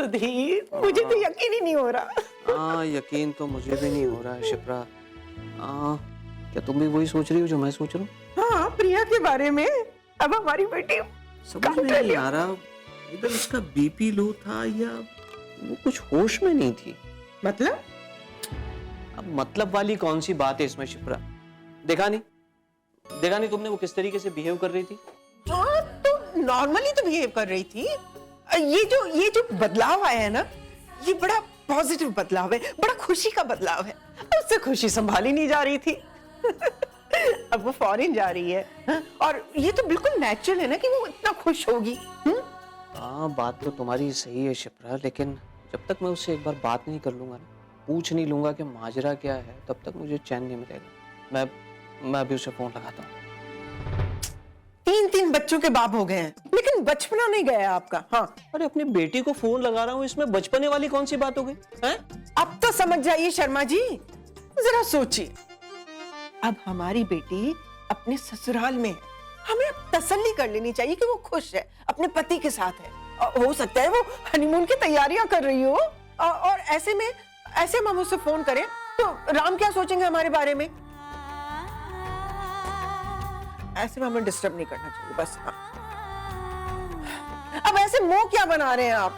सुधीर, मुझे तो यकीन ही नहीं हो रहा। हाँ, यकीन तो मुझे भी नहीं हो रहा है शिप्रा। क्या तुम भी वही सोच रही हो जो मैं सोच रहा हूँ? हाँ, प्रिया के बारे में। अब हमारी बेटी समझ में नहीं आ रहा, इधर उसका बीपी लो था या वो कुछ होश में नहीं थी। मतलब? अब मतलब वाली कौन सी बात है इसमें शिप्रा? देखा नहीं तुमने वो किस तरीके से बिहेव कर रही थी? हाँ, तो नॉर्मली तो बिहेव कर रही थी। ये जो बदलाव आया है ना, ये बड़ा पॉजिटिव बदलाव है, बड़ा खुशी का बदलाव है। उससे खुशी संभाली नहीं जा रही थी। अब वो फॉरेन जा रही है, हाँ? और ये तो बिल्कुल नेचुरल है ना कि वो इतना खुश होगी। हाँ, बात तो तुम्हारी सही है शिप्रा, लेकिन जब तक मैं उससे एक बार बात नहीं कर लूंगा ना, पूछ नहीं लूंगा कि माजरा क्या है, तब तक मुझे चैन नहीं मिलेगा। मैं अभी उसे फोन लगाता हूँ। 3 बच्चों के बाप हो गए हैं, लेकिन बचपना नहीं गया आपका। हाँ, अरे अपनी बेटी को फोन लगा रहा हूँ, इसमें बचपने वाली कौन सी बात हो गई है? अब तो समझ जाइए शर्मा जी, जरा सोचिए। अब हमारी बेटी अपने ससुराल में है, हमें अब तसल्ली कर लेनी चाहिए कि वो खुश है, अपने पति के साथ है। हो सकता है वो हनीमून की तैयारियां कर रही हो, और ऐसे में हम उसे फोन करें तो राम क्या सोचेंगे हमारे बारे में। ऐसे में हमें डिस्टर्ब नहीं करना चाहिए बस। हाँ, अब ऐसे मुंह क्या बना रहे हैं आप?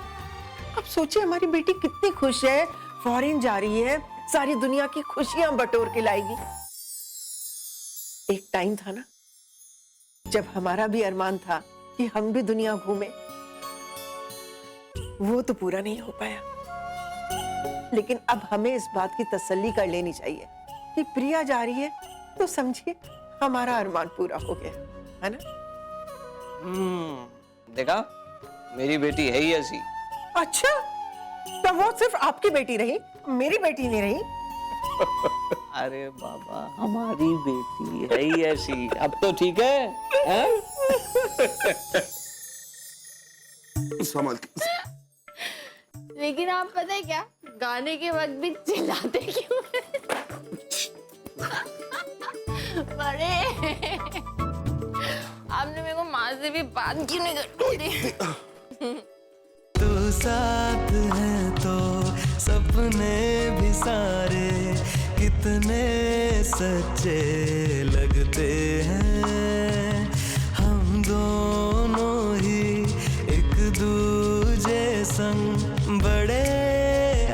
अब सोचिए हमारी बेटी कितनी खुश है, फॉरेन जा रही है, सारी दुनिया की खुशियां बटोर के लाएगी। एक टाइम था ना जब हमारा भी अरमान था कि हम भी दुनिया घूमें, वो तो पूरा नहीं हो पाया। लेकिन अब हमें इस बात की तसल्ली कर लेनी चाहिए कि प्रिया जा रही है तो समझिए हमारा अरमान पूरा हो गया, है ना? देखा, मेरी बेटी है ही ऐसी। अच्छा, तो वो सिर्फ आपकी बेटी रही, मेरी बेटी नहीं रही? अरे बाबा, हमारी बेटी है ही ऐसी। अब तो ठीक है, हैं? संभाल। लेकिन आप पता है क्या, गाने के वक्त भी चिल्लाते क्यों बड़े? आपने मेरे को माँ से भी बात क्यों नहीं करती? तू साथ है तो सपने भी सारे कितने सच्चे लगते हैं। हम दोनों ही एक दूजे संग बड़े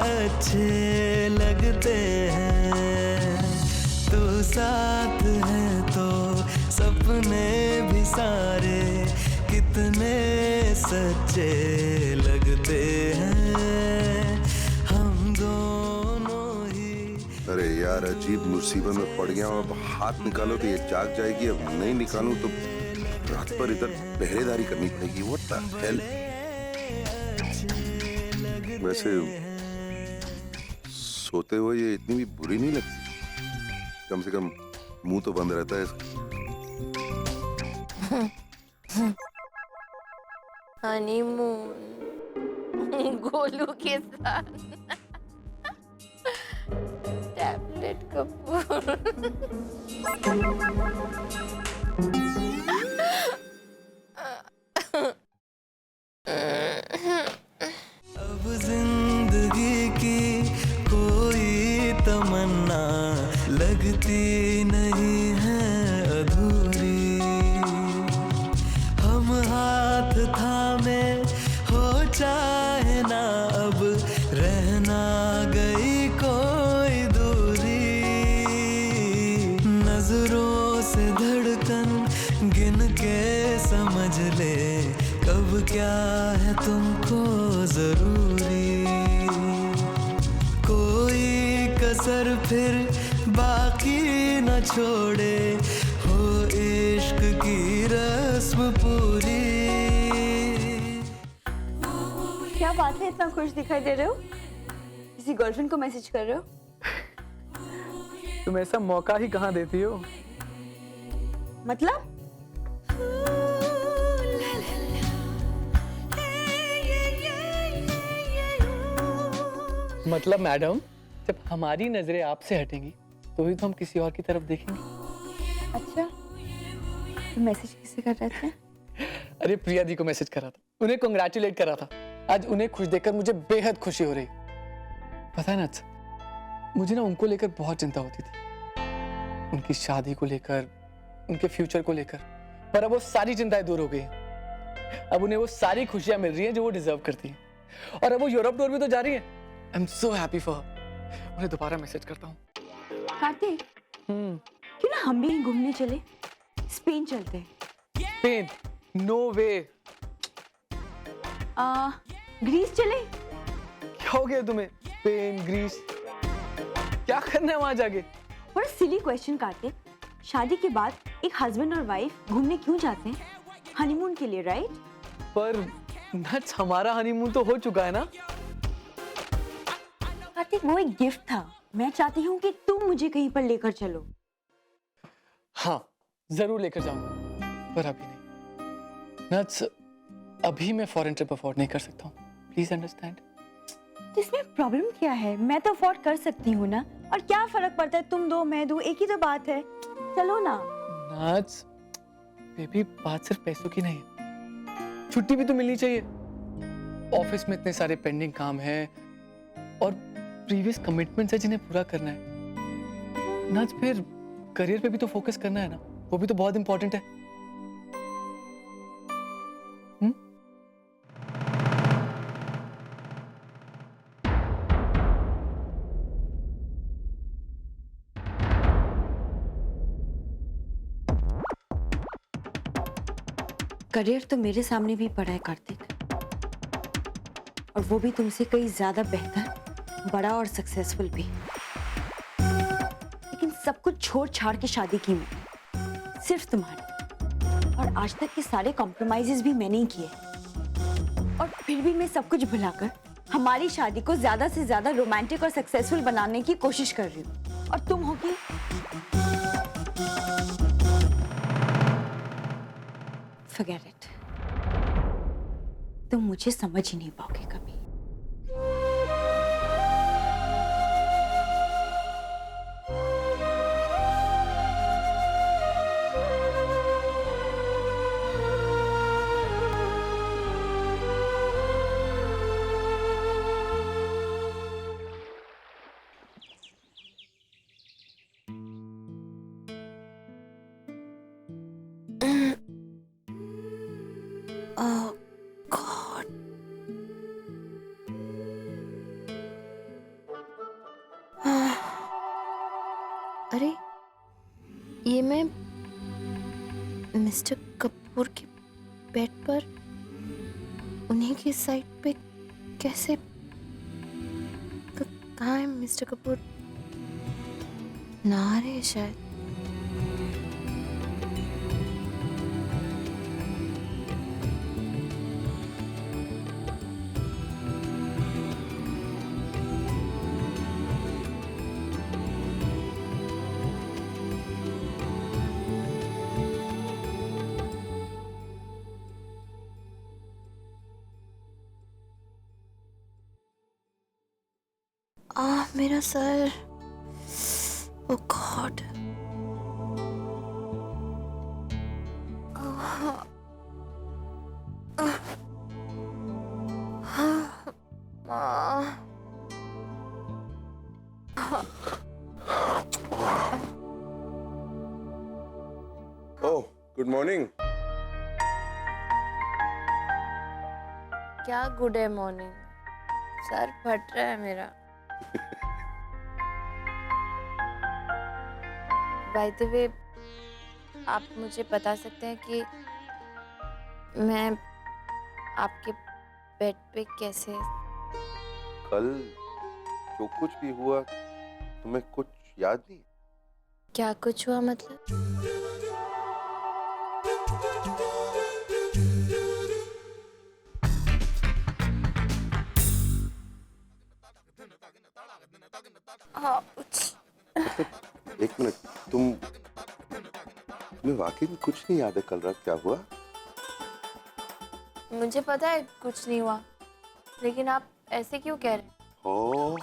अच्छे लगते हैं। तू साथ है तो सपने भी सारे कितने सच्चे लगते हैं। हम दोनों ही। अरे यार, अजीब मुसीबत में पड़ गया हूं। अब हाथ निकालो तो ये जाग जाएगी, अब नहीं निकालूं तो रात पर इधर पहरेदारी करनी पड़ेगी। What the hell. वैसे सोते हुए ये इतनी भी बुरी नहीं लगती, कम से कम मुंह तो बंद रहता है इसका। हनीमून गोलू के साथ टैबलेट कपूर। अब जिंदगी की कोई तमन्ना लगती नहीं है अधूरी। हम हाथ थामे हो चाहे ना, अब रहना गई कोई दूरी। नजरों से धड़कन गिन के समझ ले, कब क्या है तुमको जरूरी। कोई कसर फिर बाकी न छोड़े, हो इश्क की रस्म पूरी। क्या बात है, इतना खुश दिखाई दे रहे हो? किसी गर्लफ्रेंड को मैसेज कर रहे हो? तुम ऐसा मौका ही कहाँ देती हो? मतलब? मतलब मैडम, जब हमारी नजरें आपसे हटेंगी तो ही तो हम किसी और की तरफ देखेंगे। अच्छा, तो मैसेज किससे कर रहे थे? अरे प्रिया दी को मैसेज करा था, उन्हें कांग्रेचुलेट करा था। आज उन्हें खुश देखकर मुझे बेहद खुशी हो रही। पता है ना, मुझे ना उनको लेकर बहुत चिंता होती थी, उनकी शादी को लेकर, उनके फ्यूचर को लेकर। पर अब वो सारी चिंताएं दूर हो गई। अब उन्हें वो सारी खुशियां मिल रही हैं जो वो डिजर्व करती हैं। और अब वो यूरोप टूर भी तो जा रही है। I am so happy for her. उन्हें दोबारा मैसेज करता हूँ। कार्तिक, क्यों ना हम भी कहीं घूमने चले? स्पेन चलते हैं। स्पेन? नो वे। ग्रीस चले? क्या हो गया तुम्हें? स्पेन, ग्रीस, क्या करना है वहां जाके? बड़ा सिली क्वेश्चन कार्तिक। शादी के बाद एक हस्बैंड और वाइफ घूमने क्यों जाते हैं? हनीमून के लिए, राइट? पर नट्स, हमारा हनीमून तो हो चुका है ना। कार्तिक, वो एक गिफ्ट था। मैं चाहती हूँ कि तुम मुझे कहीं पर लेकर चलो। हाँ, जरूर लेकर जाऊंगा, पर अभी नहीं। नट्स, अभी मैं फॉरेन ट्रिप अफोर्ड नहीं कर सकता हूँ। Please understand. तो इसमें प्रॉब्लम क्या है? मैं तो अफोर्ड कर सकती हूँ ना। और क्या फर्क पड़ता है, तुम दो मैं दूं, एक ही तो बात है। चलो ना। नट्स, बेबी, बात सिर्फ पैसों की नहीं है। छुट्टी भी तो मिलनी चाहिए। ऑफिस में इतने सारे पेंडिंग काम हैं और प्रीवियस कमिटमेंट्स है जिन्हें पूरा करना है। नट्स, फिर करियर पे भी तो फोकस करना है ना, वो भी तो बहुत इंपॉर्टेंट है। करियर तो मेरे सामने भी पड़ा है कार्तिक, और वो भी तुमसे कहीं ज्यादा बेहतर, बड़ा और सक्सेसफुल भी। लेकिन सब कुछ छोड़ छाड़ के शादी की मैंने, सिर्फ तुम्हारी। और आज तक के सारे कॉम्प्रोमाइजेस भी मैंने ही किए। और फिर भी मैं सब कुछ भुलाकर हमारी शादी को ज्यादा से ज्यादा रोमांटिक और सक्सेसफुल बनाने की कोशिश कर रही हूँ। और तुम हो कि Forget it. तुम मुझे समझ ही नहीं पाओगे कभी। Oh God. अरे, ये मैं मिस्टर कपूर के बेड पर उन्हीं की साइड पे कैसे? कहाँ है मिस्टर कपूर? नहा रहे शायद। मेरा सर। ओ गॉड। ओह, गुड मॉर्निंग। क्या गुड है मॉर्निंग, सर फट रहा है मेरा। बाय द वे, आप मुझे बता सकते हैं कि मैं आपके बेड पे कैसे? कल जो कुछ भी हुआ तुम्हें कुछ याद नहीं? क्या कुछ हुआ मतलब? एक मिनट, तुम्हें वाकई में कुछ नहीं याद है कल रात क्या हुआ? मुझे पता है कुछ नहीं हुआ, लेकिन आप ऐसे क्यों कह रहे हैं? ओ,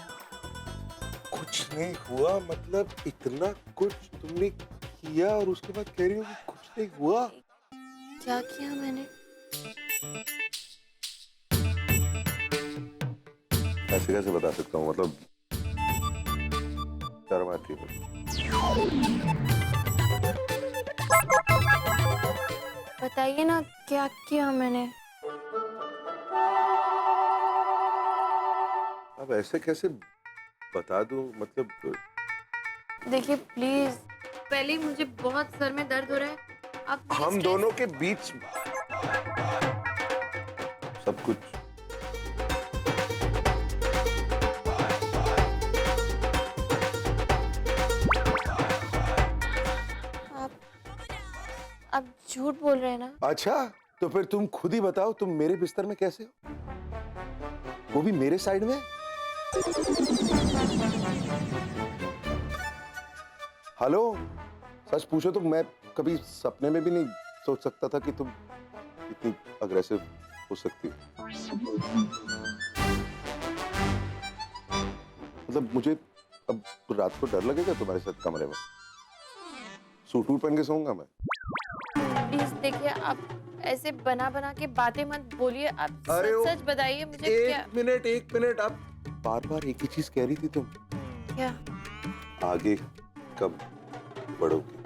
कुछ नहीं हुआ मतलब इतना कुछ तुमने किया और उसके बाद कह रही हो कि कुछ नहीं हुआ? क्या किया मैंने? ऐसे कैसे बता सकता हूँ, मतलब शर्म आती है। बताइए ना क्या किया मैंने। अब ऐसे कैसे बता दूं, मतलब देखिए प्लीज, पहले ही मुझे बहुत सर में दर्द हो रहा है। आप हम please दोनों के बीच सब कुछ। आप झूठ बोल रहे हैं ना? अच्छा, तो फिर तुम खुद ही बताओ, तुम मेरे बिस्तर में कैसे हो, वो भी मेरे साइड में। हेलो, सच पूछो तो मैं कभी सपने में भी नहीं सोच सकता था कि तुम इतनी अग्रेसिव हो सकती हो। मतलब मुझे अब रात को डर लगेगा तुम्हारे साथ कमरे में, सूट वूट पहन के सोऊंगा मैं। प्लीज देखिए, आप ऐसे बना बना के बातें मत बोलिए। आप अरे सच वो- सच बताइए मुझे क्या। एक मिनट, आप बार बार एक ही चीज कह रही थी तुम। क्या? आगे कब बढ़ोगी?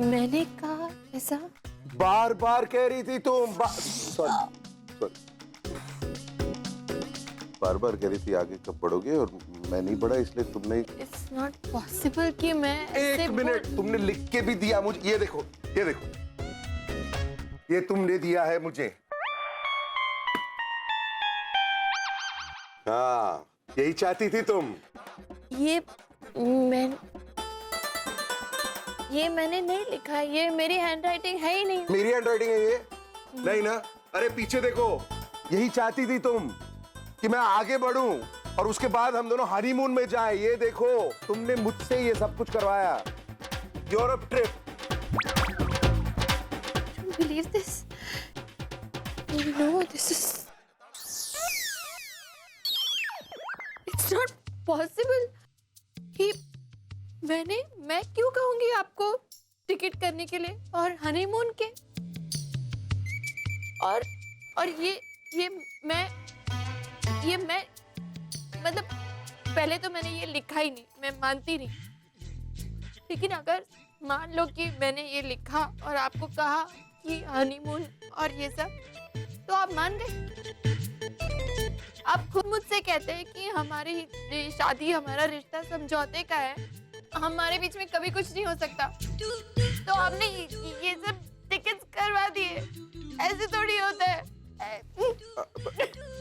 मैंने कहा ऐसा? बार बार कह रही थी तुम, सॉरी बार बार कह रही थी आगे कब बढ़ोगे, और मैं नहीं बढ़ा इसलिए तुमने। इट्स नॉट पॉसिबल कि मैं ऐसे एक मिनट, तुमने लिख के भी दिया मुझे, ये देखो, ये देखो, ये तुमने दिया है मुझे। हाँ, यही चाहती थी तुम। ये मैंने नहीं लिखा, ये मेरी हैंडराइटिंग है ही नहीं। मेरी हैंडराइटिंग है ये? नहीं ना? अरे पीछे देखो, यही चाहती थी तुम कि मैं आगे बढ़ूं और उसके बाद हम दोनों हनीमून में जाएं। ये देखो, तुमने मुझसे ये सब कुछ करवाया, Europe trip. Don't believe this. No, this is. It's not possible. कि मैं क्यों कहूंगी आपको टिकट करने के लिए और हनीमून के, और ये मैं मतलब पहले तो मैंने ये लिखा ही नहीं, मैं मानती नहीं। लेकिन अगर मान लो कि मैंने ये लिखा और आपको कहा कि हनीमून और ये सब, तो आप मान गए? आप खुद मुझसे कहते हैं कि हमारी शादी, हमारा रिश्ता समझौते का है, हमारे बीच में कभी कुछ नहीं हो सकता। तो आपने ये सब टिकट्स करवा दिए, ऐसे थोड़ी होता है।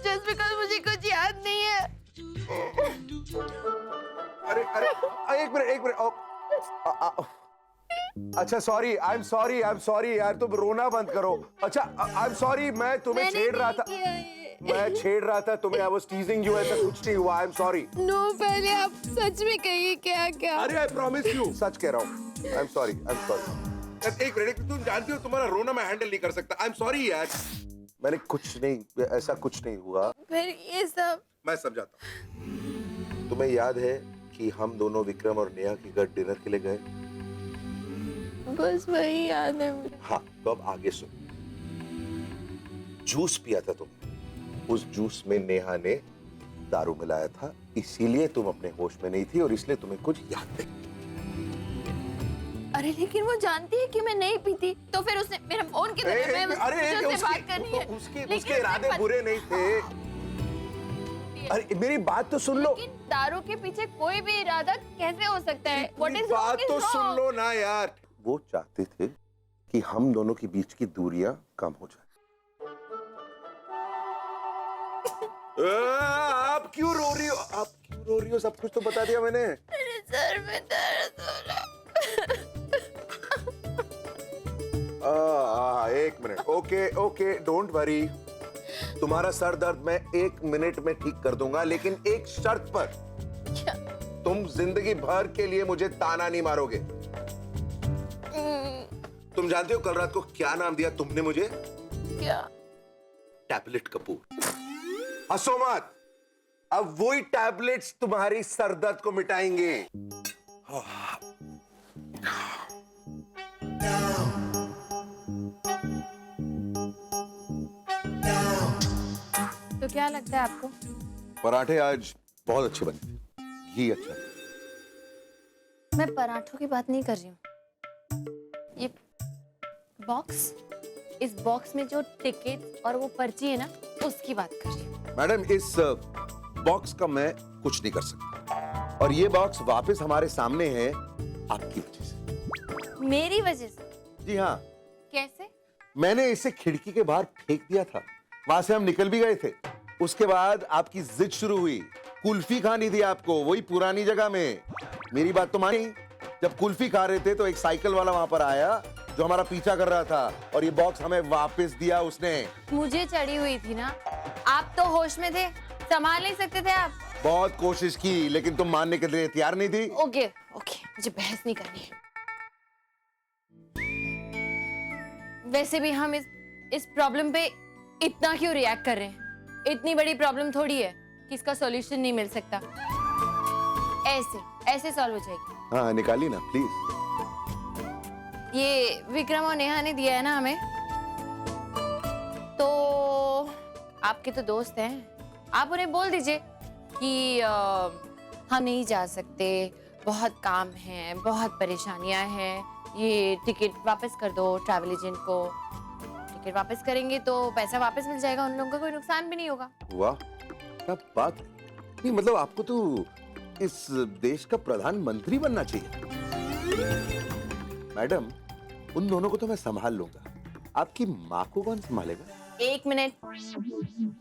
जस्ट बिकॉज मुझे कुछ याद नहीं है। अरे एक मिनट। अच्छा सॉरी, आई एम सॉरी यार, तुम रोना बंद करो। अच्छा आई एम सॉरी, मैं तुम्हें छेड़ रहा था, तुम्हें। आई वाज टीजिंग यू, ऐसा कुछ नहीं हुआ। I am sorry. नो, पहले आप सच में कहिए क्या। अरे आई प्रॉमिस यू, सच कह रहा हूँ। I am sorry. एक मिनट, तुम जानती हो तुम्हारा रोना मैं हैंडल नहीं कर सकता। आई एम सॉरी यार, मैंने कुछ नहीं, ऐसा कुछ नहीं हुआ। फिर ये सब मैं समझाता हूँ। तुम्हें याद है कि हम दोनों विक्रम और नेहा के घर डिनर के लिए गए? बस वही याद है मुझे। हाँ, तो अब आगे सुन। जूस पिया था तुमने, उस जूस में नेहा ने दारू मिलाया था, इसीलिए तुम अपने होश में नहीं थी और इसलिए तुम्हें कुछ याद नहीं। अरे लेकिन वो जानती है कि मैं नहीं पीती, तो फिर उसने मेरा फोन के अरे उससे बात करनी है। उसके इरादे बुरे नहीं थे। अरे मेरी बात तो सुन लो। लेकिन दारू के पीछे कोई भी इरादा कैसे हो सकता है? What is बात wrong तो is सुन wrong. लो ना यार। वो चाहते थे कि हम दोनों के बीच की दूरियां कम हो जाए। आप क्यों रो रही हो? सब कुछ तो बता दिया मैंने। मेरे सर में दर्द हो रहा है। एक मिनट। Okay, don't worry. तुम्हारा सर दर्द मैं 1 मिनट में ठीक कर दूंगा, लेकिन एक शर्त पर। क्या? तुम जिंदगी भर के लिए मुझे ताना नहीं मारोगे। तुम जानते हो कल रात को क्या नाम दिया तुमने मुझे? क्या? टैबलेट कपूर। हंसो मत, अब वही टैबलेट्स तुम्हारी सर दर्द को मिटाएंगे। क्या लगता है आपको? पराठे आज बहुत अच्छे बने, घी अच्छा। मैं पराठों की बात नहीं कर रही हूँ। ये बॉक्स, इस बॉक्स में जो टिकट और वो पर्ची है ना, उसकी बात कर रही हूँ। मैडम, इस बॉक्स का मैं कुछ नहीं कर सकता, और ये बॉक्स वापस हमारे सामने है आपकी वजह से। मेरी वजह से? जी हाँ, कैसे? मैंने इसे खिड़की के बाहर फेंक दिया था, वहां से हम निकल भी गए थे। उसके बाद आपकी जिद शुरू हुई, कुल्फी खानी थी आपको, वही पुरानी जगह में। मेरी बात तो मानी। जब कुल्फी खा रहे थे तो एक साइकिल वाला वहां पर आया जो हमारा पीछा कर रहा था, और ये बॉक्स हमें वापस दिया उसने। मुझे चढ़ी हुई थी ना, आप तो होश में थे, संभाल नहीं सकते थे आप? बहुत कोशिश की, लेकिन तुम मानने के लिए तैयार नहीं थी। ओके ओके, मुझे बहस नहीं करनी है। वैसे भी हम इस प्रॉब्लम पे इतना क्यों रिएक्ट कर रहे हैं? इतनी बड़ी प्रॉब्लम थोड़ी है कि इसका सॉल्यूशन नहीं मिल सकता। ऐसे सॉल्व हो जाएगी। हाँ, निकाली ना प्लीज। ये विक्रम और नेहा ने दिया है ना हमें, तो आपके तो दोस्त हैं, आप उन्हें बोल दीजिए कि हम नहीं जा सकते, बहुत काम है, बहुत परेशानियां हैं, ये टिकट वापस कर दो ट्रैवल एजेंट को। टिकट वापस करेंगे तो पैसा वापस मिल जाएगा, उन लोगों का कोई नुकसान भी नहीं होगा। वाह, क्या बात है। नहीं मतलब आपको तो इस देश का प्रधानमंत्री बनना चाहिए। मैडम, उन दोनों को तो मैं संभाल लूंगा, आपकी माँ को कौन संभालेगा? एक मिनट,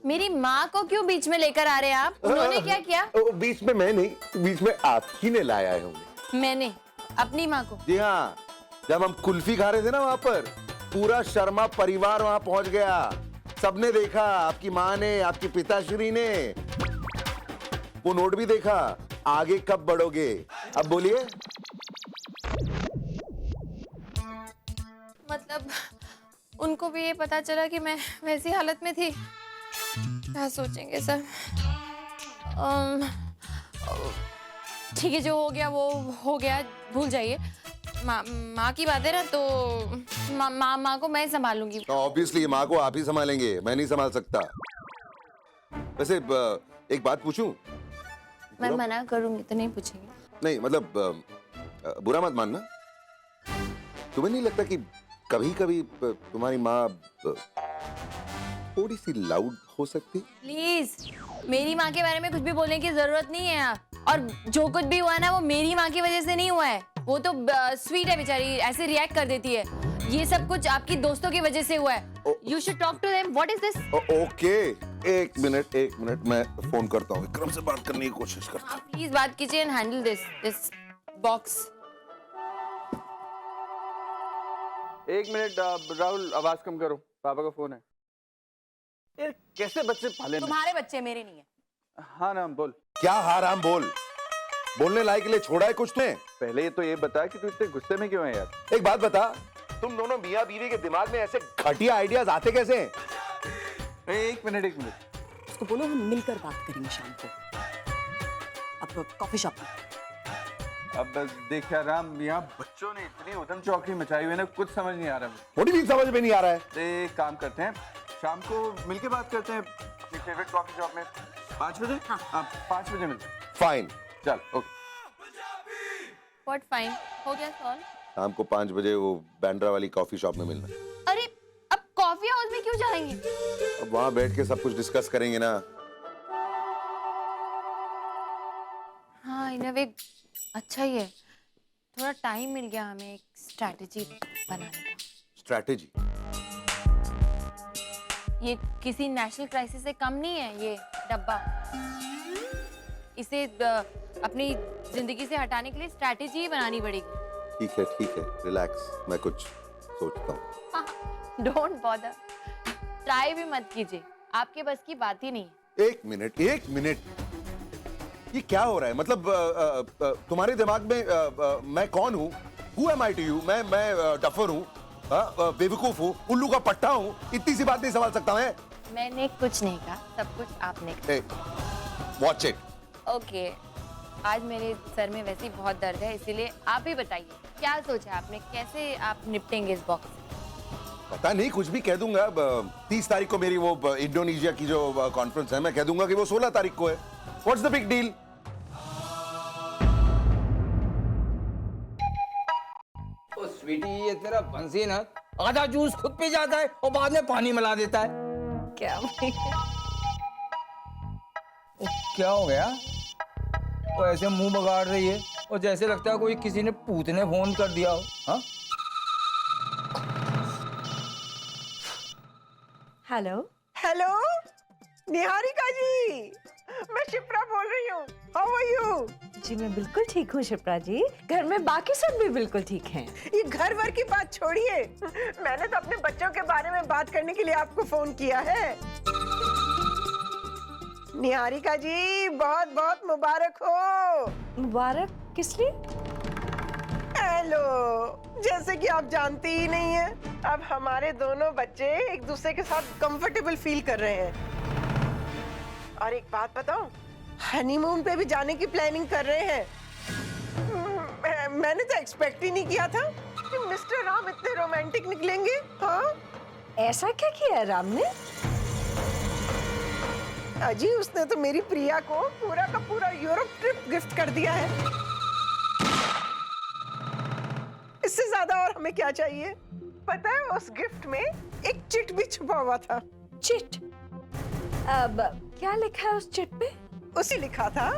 मेरी माँ को क्यों बीच में लेकर आ रहे हैं आप? उन्होंने क्या किया? बीच में मैं नहीं, बीच में आप ही ने लाया है उन्हें। मैंने अपनी माँ को? जी हाँ, जब हम कुल्फी खा रहे थे ना वहां पर, पूरा शर्मा परिवार वहां पहुंच गया। सबने देखा, आपकी माँ ने, आपकी पिताश्री ने। वो नोट भी देखा। आगे कब बढ़ोगे? अब बोलिए। मतलब उनको भी ये पता चला कि मैं वैसी हालत में थी? क्या सोचेंगे सर? ठीक है, जो हो गया वो हो गया, भूल जाइए। माँ की बात है ना, तो माँ को मैं संभालूंगी। ऑब्वियसली माँ को आप ही संभालेंगे, मैं नहीं संभाल सकता। वैसे एक बात पूछूं? मैं मना करूंगी तो नहीं पूछेंगे? नहीं मतलब बुरा मत मानना। तुम्हें नहीं लगता कि कभी कभी तुम्हारी माँ थोड़ी सी लाउड हो सकती? प्लीज, मेरी माँ के बारे में कुछ भी बोलने की जरूरत नहीं है आप। और जो कुछ भी हुआ है ना, वो मेरी माँ की वजह से नहीं हुआ है। वो तो स्वीट है बेचारी, ऐसे रिएक्ट कर देती है। ये सब कुछ आपकी दोस्तों की वजह से हुआ है। You should talk to them. What is this? Okay, एक मिनट, मैं फोन करता हूँ, विक्रम से बात करने की कोशिश करता हूँ। प्लीज बात कीजिए एंड हैंडल दिस बॉक्स। एक मिनट राहुल, आवाज कम करो, पापा का फोन है। यार कैसे बच्चे पाले? तुम्हारे बच्चे, मेरे नहीं है। हाँ नाम बोल। क्या हाँ राम बोल? बोलने लायक के लिए छोड़ा है कुछ तुमने? पहले तो ये बता कि तू इतने गुस्से में क्यों है यार? एक बात बता, तुम दोनों मियाँ बीवी के दिमाग में ऐसे घटिया आइडियाज आते कैसे हैं? एक मिनट। उसको बोलो हम मिलकर बात करेंगे शाम को, अब कॉफी शॉप में। अब बस देख यार राम, यहाँ बच्चों ने इतनी उधम चौकड़ी मचाई हुई है ना, कुछ समझ नहीं आ रहा है। थोड़ी भी समझ में नहीं आ रहा है। एक काम करते हैं, शाम को मिलके बात करते हैं अपनी फेवरेट कॉफी शॉप में। 5 बजे? हाँ 5 बजे मिलते हैं। फाइन, चल ओके। What fine? हो गया सॉल्व? शाम को 5 बजे वो बैंड्रा वाली कॉफी शॉप में मिलना। अरे अब कॉफी हाउस में क्यों जाएंगे? अब वहां बैठ के सब कुछ डिस्कस करेंगे ना। हाँ, इन अ वे अच्छा ही है, थोड़ा टाइम मिल गया हमें एक स्ट्रैटेजी बनाने का। स्ट्रैटेजी? ये किसी नेशनल क्राइसिस से कम नहीं है ये डब्बा। इसे अपनी जिंदगी से हटाने के लिए स्ट्रैटेजी ही बनानी पड़ेगी। ठीक है, रिलैक्स, मैं कुछ सोचता हूँ। डोंट बॉदर, ट्राई भी मत कीजिए, आपके बस की बात ही नहीं है। एक मिनट, ये क्या हो रहा है? मतलब तुम्हारे दिमाग में मैं कौन हूँ? Who am I to you? मैं डफर हूँ, बेवकूफ हूँ, उल्लू का पट्टा हूँ? इतनी सी बात नहीं संभाल सकता मैं? मैंने कुछ नहीं कहा, सब कुछ आपने कहा। Watch it. ओके, आज मेरे सर में वैसे ही बहुत दर्द है, इसीलिए आप ही बताइए क्या सोचा आपने, कैसे आप निपटेंगे इस बॉक्स से? पता नहीं, कुछ भी कह दूंगा। 30 तारीख को मेरी वो इंडोनेशिया की जो कॉन्फ्रेंस है, मैं कह दूंगा कि वो 16 तारीख को है। What's the big deal? Oh sweetie, ये तेरा बंसी ना आधा जूस खुद पी जाता है और बाद में पानी मिला देता है। क्या ओ, क्या हो गया? वो ऐसे मुंह बगाड़ रही है और जैसे लगता है कोई किसी ने पूत ने फोन कर दिया हो। हाँ, हेलो हेलो निहारिका जी, मैं शिप्रा बोल रही हूँ। How are you? जी मैं बिल्कुल ठीक हूँ शिप्रा जी। घर में बाकी सब भी बिल्कुल ठीक हैं। ये घर वर की बात छोड़िए, मैंने तो अपने बच्चों के बारे में बात करने के लिए आपको फोन किया है। निहारिका जी, बहुत बहुत मुबारक हो। मुबारक किस लिए? हेलो, जैसे कि आप जानती ही नहीं है, अब हमारे दोनों बच्चे एक दूसरे के साथ कंफर्टेबल फील कर रहे हैं। और एक बात बताऊं, हनीमून पे भी जाने की प्लानिंग कर रहे हैं। मैंने तो एक्सपेक्ट ही नहीं किया था कि मिस्टर राम इतने रोमांटिक निकलेंगे। हाँ, ऐसा क्या किया है राम ने? अजी, उसने तो मेरी प्रिया को पूरा का पूरा यूरोप ट्रिप गिफ्ट कर दिया है। इससे ज्यादा और हमें क्या चाहिए? पता है, उस गिफ्ट में एक चिट भी छुपा हुआ था। चिट? अब क्या लिखा है उस चिट पे? उसे लिखा था,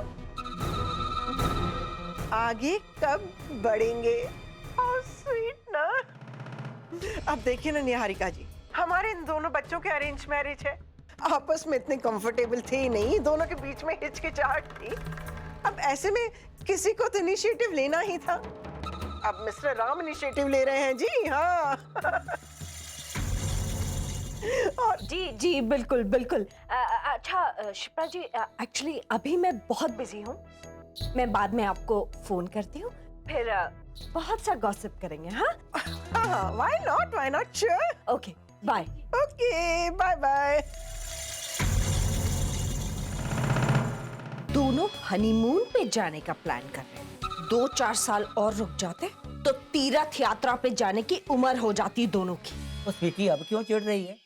आगे कब बढ़ेंगे। हाउ स्वीट ना। अब देखिए ना निहारिका जी, हमारे इन दोनों बच्चों के अरेंज मैरिज है। आपस में इतने कंफर्टेबल थे ही नहीं, दोनों के बीच में हिचकिचाहट थी। अब ऐसे में किसी को तो इनिशिएटिव लेना ही था। अब मिस्टर राम इनिशिएटिव ले रहे हैं जी। हाँ। और जी जी बिल्कुल बिल्कुल। अच्छा शिप्रा जी, एक्चुअली अभी मैं बहुत बिजी हूँ, मैं बाद में आपको फोन करती हूँ, फिर बहुत सा गॉसिप करेंगे। हाँ, why not, sure. Okay bye. Okay bye bye. दोनों हनीमून पे जाने का प्लान कर रहे हैं। 2-4 साल और रुक जाते तो तीर्थ यात्रा पे जाने की उम्र हो जाती दोनों की। तो स्वीटी अब क्यों चिढ़ रही है?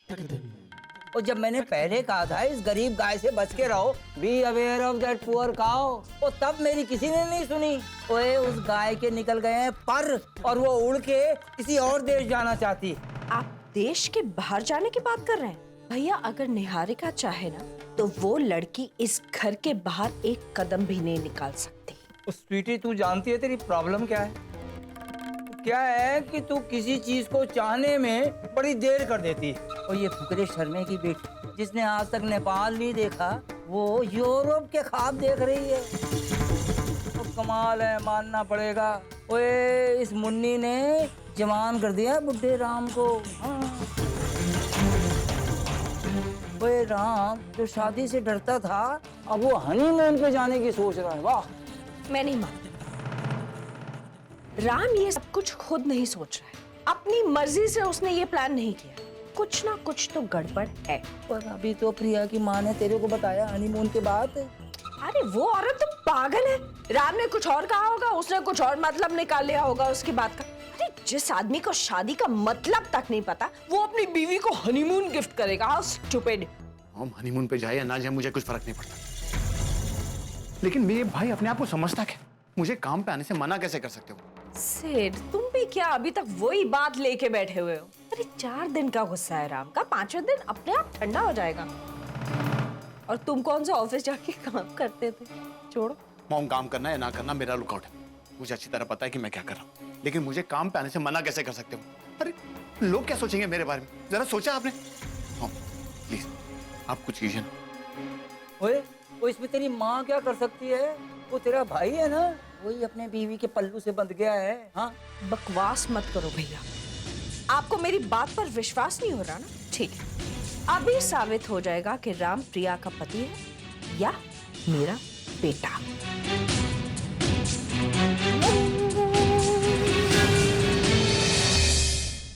और जब मैंने पहले कहा था इस गरीब गाय से बच के रहो, be aware of that poor cow, और तब मेरी किसी ने नहीं सुनी। ओए, उस गाय के निकल गए हैं पर, और वो उड़ के किसी और देश जाना चाहती। आप देश के बाहर जाने की बात कर रहे हैं? भैया, अगर निहारिका चाहे ना तो वो लड़की इस घर के बाहर एक कदम भी नहीं निकाल सकती। स्वीटी, तू जानती है तेरी प्रॉब्लम क्या है? क्या है कि तू किसी चीज को चाहने में बड़ी देर कर देती है। और ये फुकरे शर्मे की बेटी जिसने आज तक नेपाल नहीं देखा, वो यूरोप के ख्वाब देख रही है। तो कमाल है, मानना पड़ेगा। ओए, इस मुन्नी ने जवान कर दिया बुड्ढे राम को। हाँ। ओए, राम जो शादी से डरता था, अब वो हनीमून पे जाने की सोच रहा है। वाह! मैं नहीं मानती। राम ये सब कुछ खुद नहीं सोच रहा है, अपनी मर्जी से उसने ये प्लान नहीं किया। कुछ ना कुछ तो गड़बड़ है। पर अभी तो प्रिया की माँ ने तेरे को बताया हनीमून के बाद। अरे वो औरत तो पागल है। राम ने कुछ और कहा होगा, उसने कुछ और मतलब निकाल लिया होगा उसकी बात का। अरे जिस आदमी को शादी का मतलब तक नहीं पता, वो अपनी बीवी को हनीमून गिफ्ट करेगा। How stupid. हम हनीमून पे जाए या ना जाए मुझे कुछ फर्क नहीं पड़ता, लेकिन मेरे भाई अपने आप को समझता क्या? मुझे काम पे आने से मना कैसे कर सकते हो? सेठ, तुम भी क्या अभी तक वही बात लेके बैठे हुए हो? अरे 4 दिन का गुस्सा है राम का, 5वें दिन अपने आप ठंडा हो जाएगा। और तुम कौन सा ऑफिस जाके काम करते थे? छोड़ो। मॉम, काम करना या ना करना मेरा लुकआउट है। मुझे अच्छी तरह पता है कि मैं क्या कर रहा हूँ, लेकिन मुझे काम पे आने से मना कैसे कर सकते हो? अरे लोग क्या सोचेंगे मेरे बारे में? जरा सोचा आपने? मॉम प्लीज, आप कुछ कीजिए ना। ओए, वो इसमें तेरी माँ क्या कर सकती है? वो तेरा भाई है ना, वही अपने बीवी के पल्लू से बंध गया है। हाँ, बकवास मत करो भैया। आपको मेरी बात पर विश्वास नहीं हो रहा ना? ठीक है, अभी साबित हो जाएगा कि राम प्रिया का पति है या मेरा बेटा।